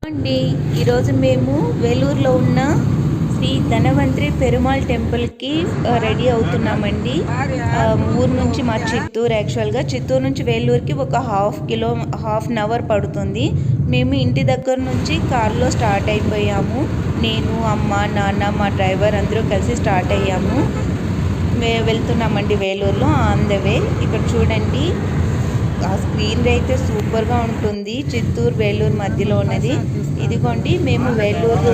అండి ఈరోజు మేము వేలూరులో ఉన్న శ్రీ ధనవంతరి పెరుమాళ్ టెంపుల్కి రెడీ అవుతున్నామండి. ఊరు నుంచి మా చిత్తూరు, యాక్చువల్గా చిత్తూరు నుంచి వేలూరుకి ఒక హాఫ్ అన్ అవర్ పడుతుంది. మేము ఇంటి దగ్గర నుంచి కార్లో స్టార్ట్ అయిపోయాము. నేను, అమ్మ, నాన్న, మా డ్రైవర్ అందరూ కలిసి స్టార్ట్ అయ్యాము. వెళ్తున్నామండి వేలూరులో ఆన్ ద వే. ఇక్కడ చూడండి, ఆ స్క్రీన్ అయితే సూపర్గా ఉంటుంది. చిత్తూరు వేలూరు మధ్యలో ఉన్నది. ఇదిగోండి, మేము వేలూరు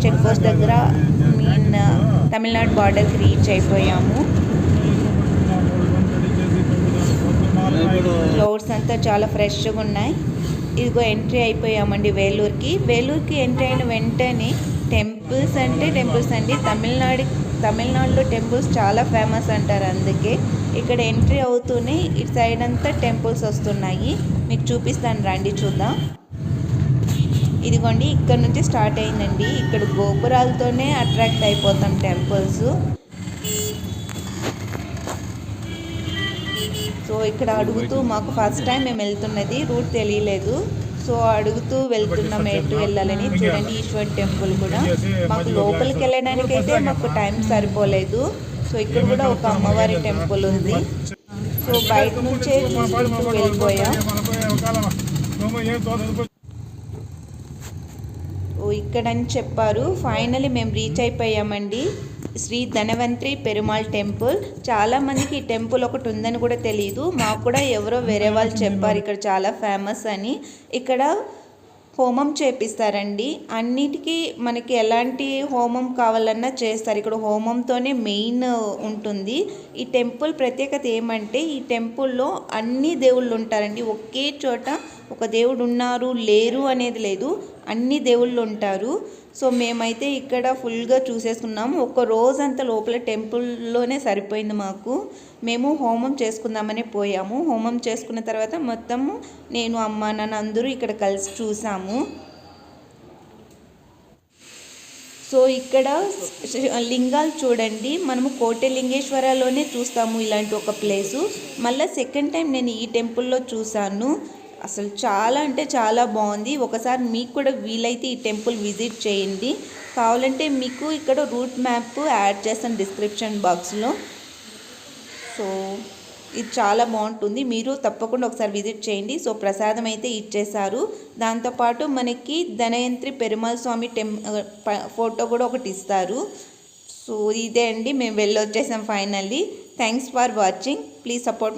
చెక్ పోస్ట్ దగ్గర తమిళనాడు బార్డర్కి రీచ్ అయిపోయాము. క్లౌడ్స్ అంతా చాలా ఫ్రెష్గా ఉన్నాయి. ఇదిగో ఎంట్రీ అయిపోయామండి వేలూరుకి. ఎంట్రీ అయిన వెంటనే టెంపుల్స్ అండి. తమిళనాడులో టెంపుల్స్ చాలా ఫేమస్ అంటారు. అందుకే ఇక్కడ ఎంట్రీ అవుతూనే ఇటు సైడ్ అంతా టెంపుల్స్ వస్తున్నాయి. మీకు చూపిస్తాను, రండి చూద్దాం. ఇదిగోండి, ఇక్కడ నుంచి స్టార్ట్ అయిందండి. ఇక్కడ గోపురాలతోనే అట్రాక్ట్ అయిపోతాం టెంపుల్స్. సో ఇక్కడ అడుగుతూ, మాకు ఫస్ట్ టైం మేము వెళ్తున్నది, రూట్ తెలియలేదు. సో అడుగుతూ వెళ్తున్నాం ఎటు వెళ్ళాలని. చూడండి, ఈశ్వర్ టెంపుల్ కూడా. మాకు లోపలికి వెళ్ళడానికి అయితే మాకు టైం సరిపోలేదు. సో ఇక్కడ కూడా ఒక అమ్మవారి టెంపుల్ ఉంది. సో బయట నుంచే చూసుకుంటూ వెళ్ళిపోయాం. ఇక్కడని చెప్పారు. ఫైనల్లీ మేము రీచ్ అయిపోయామండి, శ్రీ ధనవంతరి పెరుమాళ్ టెంపుల్. చాలామందికి ఈ టెంపుల్ ఒకటి ఉందని కూడా తెలియదు. మాకు కూడా ఎవరో వేరే వాళ్ళు చెప్పారు ఇక్కడ చాలా ఫేమస్ అని. ఇక్కడ హోమం చేపిస్తారండి. అన్నిటికీ మనకి ఎలాంటి హోమం కావాలన్నా చేస్తారు. ఇక్కడ హోమంతోనే మెయిన్ ఉంటుంది. ఈ టెంపుల్ ప్రత్యేకత ఏమంటే, ఈ టెంపుల్లో అన్ని దేవుళ్ళు ఉంటారండి. ఒకే చోట ఒక దేవుడు ఉన్నారు లేరు అనేది లేదు, అన్ని దేవుళ్ళు ఉంటారు. సో మేమైతే ఇక్కడ ఫుల్గా చూసేసుకున్నాము. ఒక రోజంతా లోపల టెంపుల్లోనే సరిపోయింది మాకు. మేము హోమం చేసుకుందామని పోయాము. హోమం చేసుకున్న తర్వాత మొత్తము నేను, అమ్మ, నాన్న అందరూ ఇక్కడ కలిసి చూసాము. సో ఇక్కడ లింగాలు చూడండి, మనము కోటలింగేశ్వరలోనే చూస్తాము ఇలాంటి ఒక ప్లేసు. మళ్ళీ సెకండ్ టైం నేను ఈ టెంపుల్లో చూసాను. అసలు చాలా అంటే చాలా బాగుంది. ఒకసారి మీకు కూడా వీలైతే ఈ టెంపుల్ విజిట్ చేయండి. కావాలంటే మీకు ఇక్కడ రూట్ మ్యాప్ యాడ్ చేస్తాను డిస్క్రిప్షన్ బాక్స్లో. సో ఇది చాలా బాగుంటుంది, మీరు తప్పకుండా ఒకసారి విజిట్ చేయండి. సో ప్రసాదం అయితే ఇచ్చేశారు. దాంతోపాటు మనకి ధనవంతరి పెరుమాళ్ స్వామి ఫోటో కూడా ఒకటి ఇస్తారు. సో ఇదే అండి, మేము వెళ్ళొచ్చేసాం finally. Thanks for watching. Please support my